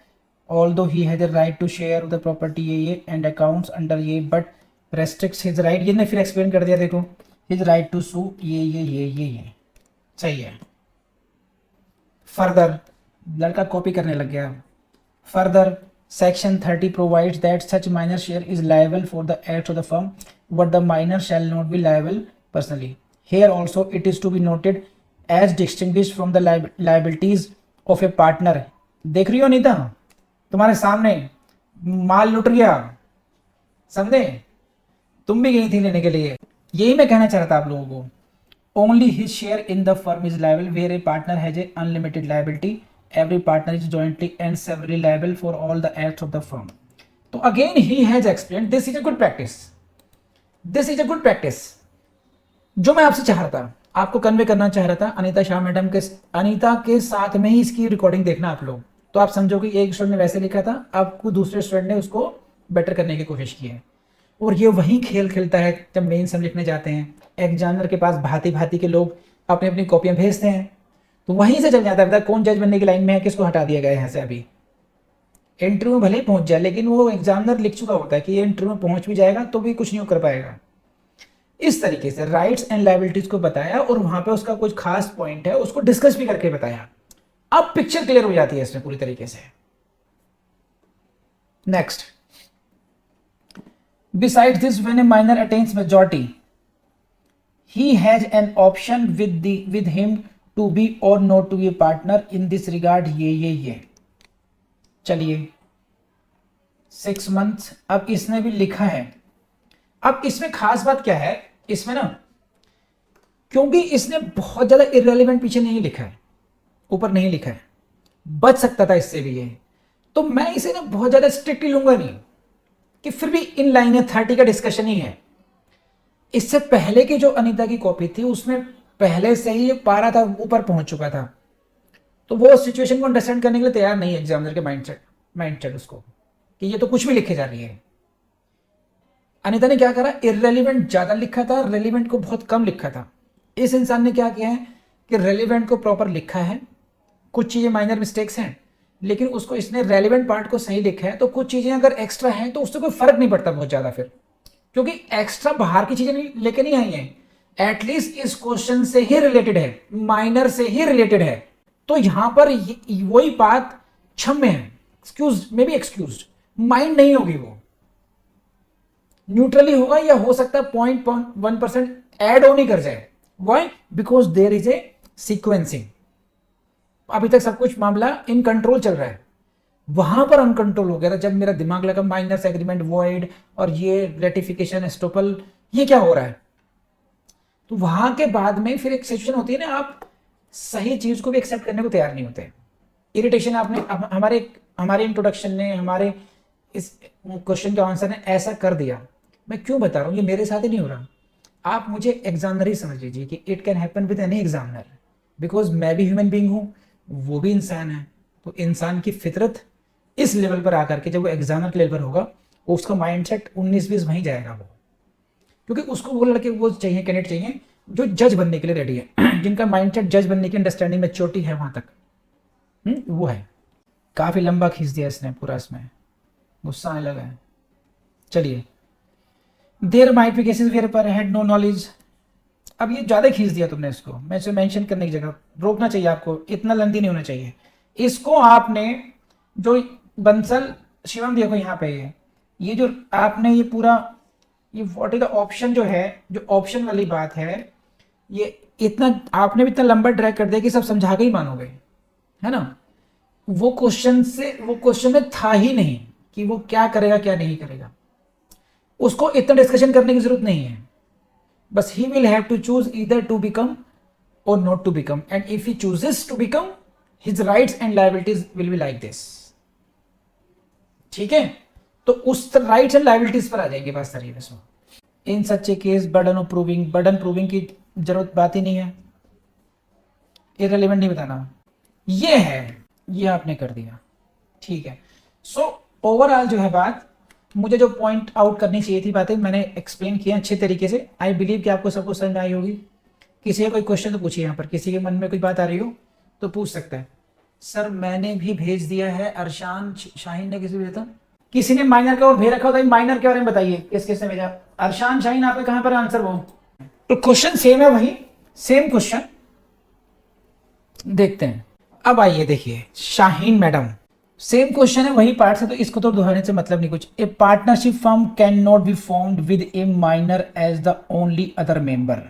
although he has a right to share the property ये and accounts under ये but restricts his right, ये ने फिर explain कर दिया, देखो his right to sue ये सही है। फर्दर लड़का कॉपी करने लग गया। Further Section 30 provides that such minor share is liable for the acts of the firm, but the minor shall not be liable personally. Here also it is to be noted as distinguished from the liabilities of a partner. देख रही हो नीता, तुम्हारे सामने माल लुट गया, समझे? तुम भी गई थी लेने के लिए। यही मैं कहना चाह रहा था आप लोगों को। Only his share in the firm is liable where a partner has a unlimited liability. Every partner is jointly and severally liable for all the acts of the firm. So again he has explained this is a good practice. This is a good practice. जो मैं आपसे चाह रहा था, आपको convey करना चाह रहा था, अनीता शाह मैडम के, अनीता के साथ में ही इसकी रिकॉर्डिंग देखना आप लोग, तो आप समझोगे एक स्टूडेंट ने वैसे लिखा था, आपको दूसरे स्टूडेंट ने उसको बेटर करने की कोशिश की है। और ये वही खेल खेलता है जब मेन सम लिखने जाते हैं, एग्जामिनर के पास भांति भांति के लोग अपनी अपनी कॉपियां भेजते हैं, तो वहीं से चल जाता है कौन जज बनने की लाइन में है, किसको हटा दिया गया यहाँ से। अभी इंटरव्यू में भले ही पहुंच जाए, लेकिन वो एग्जामिनर लिख चुका होता है कि ये इंटरव्यू में पहुंच भी जाएगा तो भी कुछ नहीं कर पाएगा। इस तरीके से राइट्स एंड लायबिलिटीज को बताया और वहां पे उसका कुछ खास पॉइंट है उसको डिस्कस भी करके बताया। अब पिक्चर क्लियर हो जाती है इसमें पूरी तरीके से। Next, besides this when a minor attains majority he has an option with him to be और not to be partner in this regard, ये चलिए 6 months अब इसने भी लिखा है। अब इसमें खास बात क्या है इसमें ना, क्योंकि इसने बहुत ज्यादा इररेलेवेंट पीछे नहीं लिखा है, ऊपर नहीं लिखा है, बच सकता था इससे भी ये, तो मैं इसे ना बहुत ज्यादा स्ट्रिक्टली लूंगा नहीं कि फिर भी इन लाइन 30 का डिस्कशन ही है। इससे पहले की जो अनीता की कॉपी थी उसमें पहले से ही पारा था, ऊपर पहुंच चुका था, तो वो सिचुएशन को अंडरस्टैंड करने के लिए तैयार नहीं है एग्जामिनर के माइंडसेट उसको कि ये तो कुछ भी लिखे जा रही है। अनीता ने क्या करा, इररेलेवेंट ज्यादा लिखा था, रेलिवेंट को बहुत कम लिखा था। इस इंसान ने क्या किया है कि रेलिवेंट को प्रॉपर लिखा है, कुछ चीजें माइनर मिस्टेक्स हैं, लेकिन उसको इसने रेलिवेंट पार्ट को सही लिखा है, तो कुछ चीजें अगर एक्स्ट्रा हैं तो उससे कोई फर्क नहीं पड़ता बहुत ज्यादा फिर, क्योंकि एक्स्ट्रा बाहर की चीजें लेके नहीं आई हैं, एटलीस्ट इस क्वेश्चन से ही रिलेटेड है, माइनर से ही रिलेटेड है। तो यहां पर वही बात क्षम्य है, excuse may be excuse, mind नहीं होगी, वो न्यूट्रली होगा या हो सकता है 0.1% एड ऑन ही कर जाए। Why? Because there is a sequencing. अभी तक सब कुछ मामला इन कंट्रोल चल रहा है, वहां पर अनकंट्रोल हो गया था जब मेरा दिमाग लगा माइनर्स एग्रीमेंट वॉइड और ये रेटिफिकेशन एस्टोपल, ये क्या हो रहा है। तो वहां के बाद में फिर एक सिचुएशन होती है ना, आप सही चीज को भी एक्सेप्ट करने को तैयार नहीं होते। इरिटेशन आपने हमारे इंट्रोडक्शन ने, हमारे इस क्वेश्चन के आंसर ने ऐसा कर दिया, मैं क्यों बता रहा हूं, ये मेरे साथ ही नहीं हो रहा। आप मुझे एग्जामिनर ही समझ लीजिए कि it can happen with any examiner, because मैं भी ह्यूमन बीइंग हूं, वो भी इंसान है। तो इंसान की फितरत इस लेवल पर आकर के जब वो एग्जामिनर के लेवल पर होगा, उसका माइंडसेट 19-20 वहीं जाएगा वो, क्योंकि उसको वो लड़के वो चाहिए, कैंडिडेट चाहिए जो जज बनने के लिए रेडी है, जिनका माइंडसेट जज बनने की अंडरस्टैंडिंग मैच्योरिटी है वहां तक। वो है। काफी लंबा खींच दिया इसने पूरा, इसमें गुस्सा आने लगा है। चलिए, there might be cases where per had no knowledge. अब ये ज्यादा खींच दिया तुमने इसको, मैं इसे मेंशन करने की जगह रोकना चाहिए आपको, इतना लंबी नहीं होना चाहिए। इसको आपने जो बंसल शिवम देखो यहाँ पे ये जो आपने ये पूरा ये व्हाट इज द ऑप्शन जो है, जो ऑप्शन वाली बात है, ये इतना आपने भी इतना लंबा ड्रैग कर दिया कि सब समझा के ही मानोगे, है ना। वो क्वेश्चन में था ही नहीं कि वो क्या करेगा क्या नहीं करेगा, उसको इतना डिस्कशन करने की जरूरत नहीं है, बस he will have to choose either to become और not to become, and if he chooses to become his rights and liabilities will be like this. ठीक है, तो उस राइट्स एंड लायबिलिटीज पर आ जाएंगे बात सारी में। In such a case burden of proving, burden proving की जरूरत बात ही नहीं है, इररिलेवेंट नहीं बताना, ये है, ये आपने कर दिया। ठीक है, सो ओवरऑल जो है बात, मुझे जो पॉइंट आउट करनी चाहिए थी बातें मैंने एक्सप्लेन किया अच्छे तरीके से। आई बिलीव कि आपको सबको समझ में आई होगी। किसी का कोई क्वेश्चन तो पूछिए, यहाँ पर किसी के मन में कोई बात आ रही हो तो पूछ सकता है। सर मैंने भी भेज दिया है, अरशान शाहीन ने किसी भेजा था, किसी ने माइनर का और भेज रखा होता है, माइनर के बारे में बताइए किस किस ने भेजा। अरशान शाहीन आपका कहाँ पर आंसर वो, तो क्वेश्चन सेम है, वही सेम क्वेश्चन देखते हैं। अब आइए देखिए शाहीन मैडम, सेम क्वेश्चन है वही पार्ट से, तो इसको तो दोहराने से मतलब नहीं कुछ। A partnership firm can not be formed with a minor as the only other member.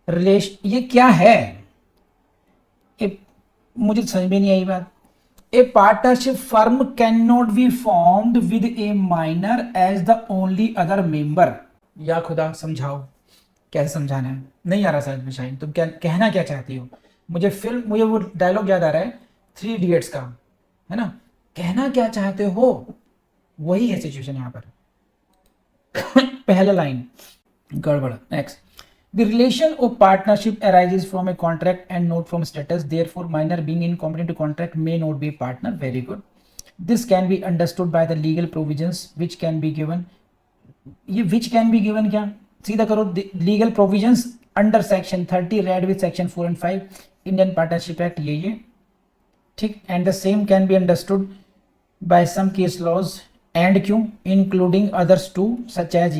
Relation ये क्या है, मुझे समझ में नहीं आई बात। A partnership firm can not be formed with a minor as the only other member. या खुदा समझाओ कैसे समझाना है, नहीं आ रहा समझ में शाहीन, तुम क्या कहना क्या चाहती हो। मुझे वो डायलॉग याद आ रहा है 3 इडियट्स का, है ना, कहना क्या चाहते हो, वही है सिचुएशन यहाँ पर। पहला लाइन गड़बड़। Next, the relation of partnership arises from a contract and not from status, therefore minor being incompetent to contract may not be partner. Very good, this can be understood by the legal provisions which can be given. ये which can be given क्या, सीधा करो, legal provisions under section 30 read with section 4 and 5 Indian partnership act, ये ठीक। And the same can be understood by some case laws and क्यों including others to such as,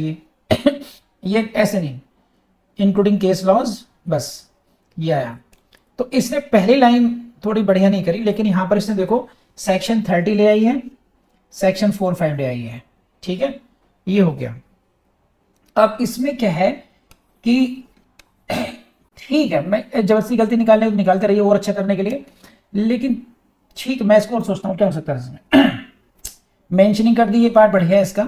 ये ऐसे नहीं, including case laws, बस ये आया। तो इसने पहली लाइन थोड़ी बढ़िया नहीं करी, लेकिन यहां पर इसने देखो सेक्शन 30 ले आई है, सेक्शन 4 5 ले आई है। ठीक है, ये हो गया। अब इसमें क्या है कि ठीक है, मैं जबरदस्ती गलती निकालते रहिए और अच्छा करने के लिए, लेकिन ठीक मैं इसको और सोचता हूँ क्या हो सकता है इसमें। मेंशनिंग कर दी, ये पार्ट बढ़िया है इसका।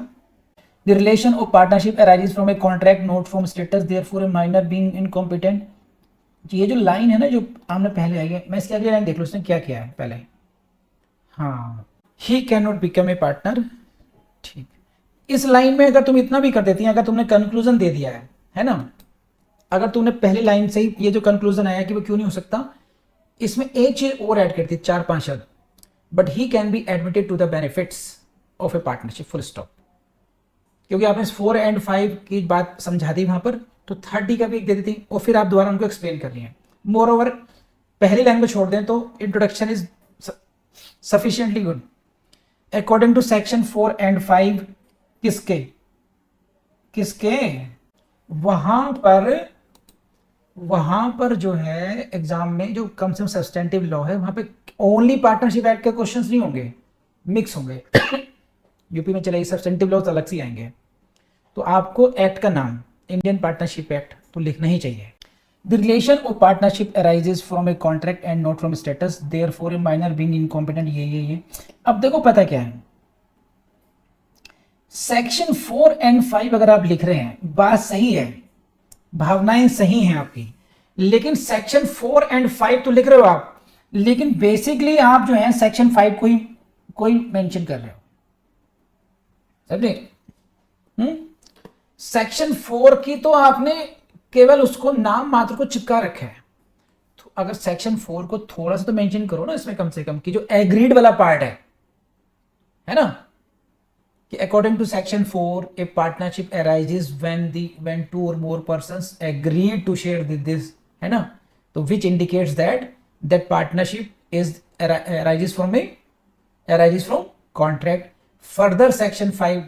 The relation of partnership arises from a contract note from status, therefore A minor being incompetent. ये जो लाइन है ना जो हमने पहले आई है, मैं इसकी अगली लाइन देख लो उसने क्या किया है पहले। हाँ, ही can not become a partner. ठीक, इस लाइन में अगर तुम इतना भी कर देती हैं, अगर तुमने कंक्लूजन दे दिया है ना, अगर तुमने पहली लाइन से ही ये जो कंक्लूजन आया कि वो क्यों नहीं हो सकता, इसमें एक चीज और ऐड करती 4-5 शब्द, but he can be admitted to the benefits of a partnership, full stop. क्योंकि आपने 4 and 5 की बात समझा दी वहां पर, तो 30 का भी एक दे देती और फिर आप दोबारा उनको एक्सप्लेन कर रही हैं। मोर ओवर पहली लाइन को छोड़ दें तो introduction is sufficiently good. According to section 4 and 5 किसके वहां पर जो है एग्जाम में जो कम से कम सब्सटेंटिव लॉ है, वहां पे ओनली पार्टनरशिप एक्ट के क्वेश्चंस नहीं होंगे, मिक्स होंगे। यूपी में चले सब्सटेंटिव लॉ अलग से आएंगे, तो आपको एक्ट का नाम इंडियन पार्टनरशिप एक्ट तो लिखना ही चाहिए। The relation of partnership arises from a contract and not from status, therefore A minor being incompetent, ये। अब देखो पता क्या है, सेक्शन 4 and 5 अगर आप लिख रहे हैं, बात सही है, भावनाएं सही हैं आपकी, लेकिन सेक्शन 4 and 5 तो लिख रहे हो आप, लेकिन बेसिकली आप जो है सेक्शन 5 को ही मेंशन कर रहे हो, समझे। सेक्शन 4 की तो आपने केवल उसको नाम मात्र को चिपका रखा है, तो अगर सेक्शन 4 को थोड़ा सा तो मेंशन करो ना इसमें, कम से कम कि जो एग्रीड वाला पार्ट है ना, कि according to section 4 a partnership arises when 2 or more persons agree to share this, है ना, तो which indicates that partnership is arises from contract. Further section 5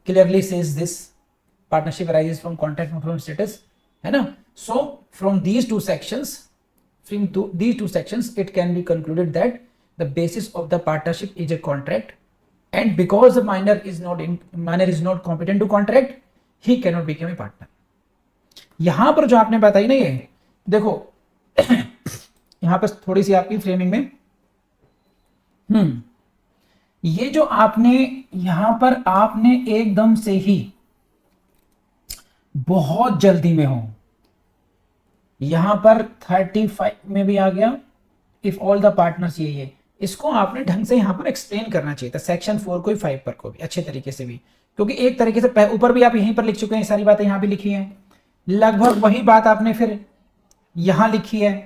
clearly says this partnership arises from contract not from status, है ना। So from these two sections it can be concluded that the basis of the partnership is a contract, and because the minor is not competent to contract, he cannot become a partner. यहां पर जो आपने बताई ना, ये देखो यहाँ पर थोड़ी सी आपकी फ्रेमिंग में ये जो आपने यहां पर आपने एकदम से ही बहुत जल्दी में हो, यहां पर 35 में भी आ गया, इफ ऑल द पार्टनर्स ये इसको आपने ढंग से यहां पर एक्सप्लेन करना चाहिए था, सेक्शन 4 को 5 पर को भी अच्छे तरीके से भी, क्योंकि एक तरीके से ऊपर भी आप यहीं पर लिख चुके हैं, सारी बातें यहां भी लिखी हैं, लगभग वही बात आपने फिर यहां लिखी है।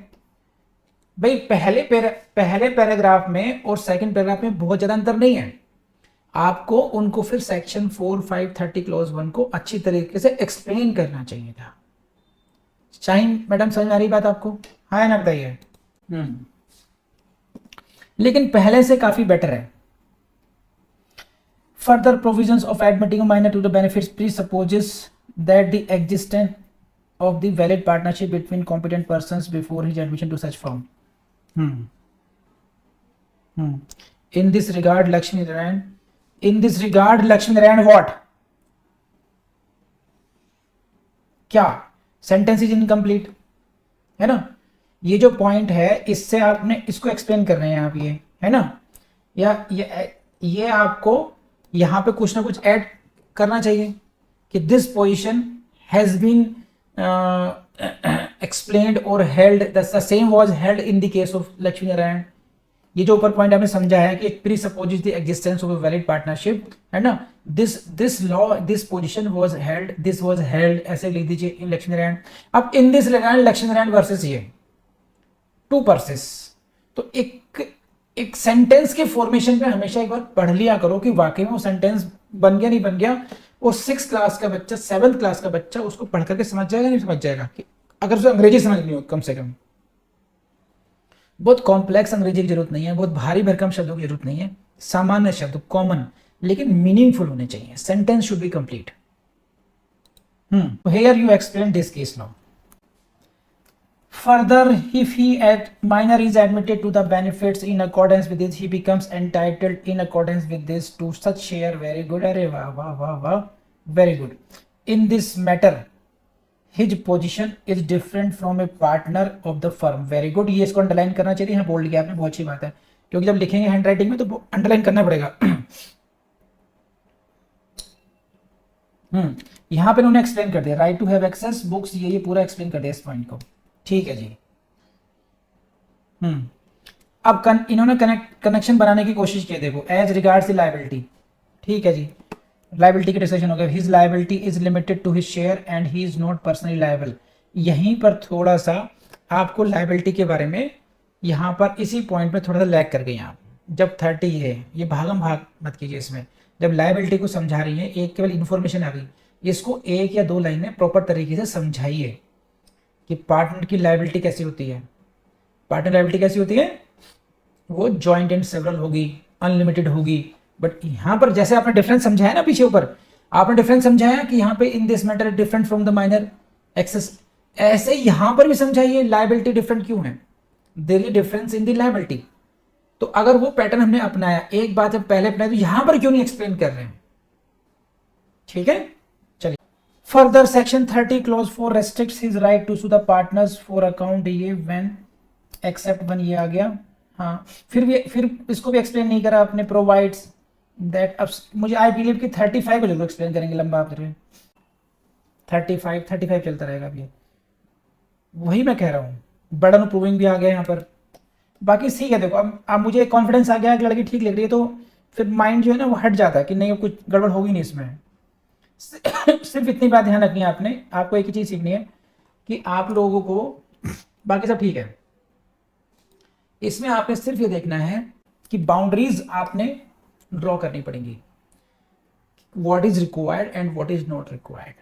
भाई पहले पैराग्राफ में और सेकंड पैराग्राफ में बहुत ज्यादा अंतर नहीं है, आपको उनको फिर सेक्शन 4, 5, 30 क्लॉज 1 को अच्छी तरीके से एक्सप्लेन करना चाहिए था। शाहीन मैडम समझ आ रही बात आपको? हाँ ना, बताइए। लेकिन पहले से काफी बेटर है। Further provisions of admitting a minor to the benefits presupposes that the existence of the valid partnership between competent persons before his admission to such firm. In this regard, Lakshmi Narayan what? क्या? Sentence is incomplete, है ना? ये जो point है इससे आपने इसको explain कर रहे हैं आप, ये है ना, या ये आपको यहां पे कुछ ना कुछ ऐड करना चाहिए कि this position has been explained or held, the same was held in the case of Lakshmi Narayan. ये जो ऊपर पॉइंट आपने समझा है कि it presupposes the existence of a valid partnership, है ना, this law, this position was held, this was held, ऐसे लिख दीजिए in Lakshmi Narayan. अब in this regard Lakshmi Narayan versus ये टू वर्सेस, तो एक सेंटेंस के फॉर्मेशन पे हमेशा एक बार पढ़ लिया करो कि वाकई में वो सेंटेंस बन गया नहीं बन गया, और 6th क्लास का बच्चा 7th क्लास का बच्चा उसको पढ़ करके समझ जाएगा नहीं समझ जाएगा, कि अगर उसे अंग्रेजी समझनी हो कम से कम। बहुत कॉम्प्लेक्स अंग्रेजी की जरूरत नहीं है, बहुत भारी भरकम शब्दों की जरूरत नहीं है, सामान्य शब्द कॉमन लेकिन मीनिंगफुल होने चाहिए, sentence should be complete. Here you explain this case now. Further, if he minor is admitted to the benefits in accordance with this, he becomes entitled in accordance with this to such share. Very good. अरे वाह वाह वाह वाह, very good. In this matter, his position is different from a partner of the firm. Very good. ये इसको underline करना चाहिए, यहाँ बोल्ड किया आपने, बहुत अच्छी बात है, क्योंकि जब लिखेंगे हैंड राइटिंग में तो अंडरलाइन करना पड़ेगा। यहाँ पे उन्होंने एक्सप्लेन कर दिया, right to have access books, ये पूरा एक्सप्लेन कर दिया इस पॉइंट को, ठीक है जी। अब इन्होंने कनेक्शन बनाने की कोशिश की, देखो एज रिगार्ड्स द लायबिलिटी, ठीक है जी, लायबिलिटी की डिस्कशन हो गया, his liability is limited to his share and he is not personally liable. यहीं पर थोड़ा सा आपको लायबिलिटी के बारे में यहाँ पर इसी पॉइंट में थोड़ा सा लैग कर गए आप, जब 30 है, ये भागम भाग मत कीजिए इसमें, जब लायबिलिटी को समझा रही है, एक केवल इन्फॉर्मेशन आ गई, इसको 1 या 2 लाइन में प्रॉपर तरीके से समझाइए कि पार्टनर की लायबिलिटी कैसी होती है। पार्टनर लायबिलिटी कैसी होती है? वो जॉइंट एंड सेवरल होगी, अनलिमिटेड होगी, बट यहाँ पर जैसे आपने डिफरेंस समझाया ना, पीछे ऊपर आपने डिफरेंस समझाया कि यहाँ पे in this matter different from the minor access, ऐसे यहाँ पर भी समझाइए लायबिलिटी डिफरेंट क्यों है, there is difference in the liability. तो अगर वो पैटर्न हमने अपनाया, एक बात जब पहले अपनाया, तो यहाँ पर क्यों नहीं एक्सप्लेन कर रहे हैं? ठीक है, चलिए। Further section 30 clause 4 restricts his right to sue the partners for account ये व्हेन एक्सेप्ट वन, ये आ गया। हाँ, फिर इसको भी एक्सप्लेन नहीं करा आपने, प्रोवाइड्स दैट, अब मुझे आई बिलीव कि 35 को जरूर एक्सप्लेन करेंगे, लंबा आप 35 चलता रहेगा अभी, वही मैं कह रहा हूँ, बर्डन ऑफ प्रूविंग भी आ गया यहाँ पर। बाकी ठीक है, देखो अब मुझे कॉन्फिडेंस आ गया कि लड़की ठीक लग रही है, तो फिर माइंड जो है ना वो हट जाता है कि नहीं कुछ गड़बड़ होगी नहीं इसमें। सिर्फ इतनी बात ध्यान रखनी है आपने, आपको एक ही चीज सीखनी है कि आप लोगों को, बाकी सब ठीक है, इसमें आपने सिर्फ ये देखना है कि बाउंड्रीज आपने ड्रॉ करनी पड़ेंगी, what is required and what is not required.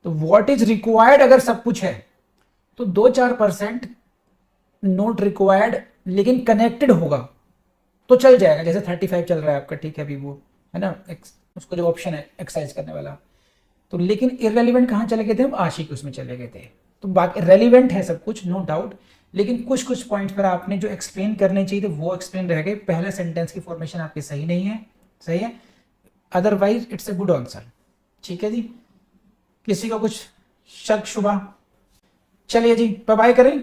तो व्हाट इज रिक्वायर्ड अगर सब कुछ है तो 2-4% नॉट रिक्वायर्ड लेकिन कनेक्टेड होगा तो चल जाएगा, जैसे 35 चल रहा है आपका, ठीक है अभी वो है ना, उसको जो ऑप्शन है एक्सरसाइज करने वाला, तो लेकिन इररेलेवेंट कहाँ चले गए थे हम? आशिक उसमें चले गए थे। तो बाकी रेलिवेंट है सब कुछ, नो डाउट, लेकिन कुछ पॉइंट पर आपने जो एक्सप्लेन करने चाहिए थे वो एक्सप्लेन रह गए। पहले सेंटेंस की फॉर्मेशन आपकी सही नहीं है, सही है, otherwise it's a good answer. ठीक है जी, किसी का कुछ शक शुबा? चलिए जी, बाय बाय करें।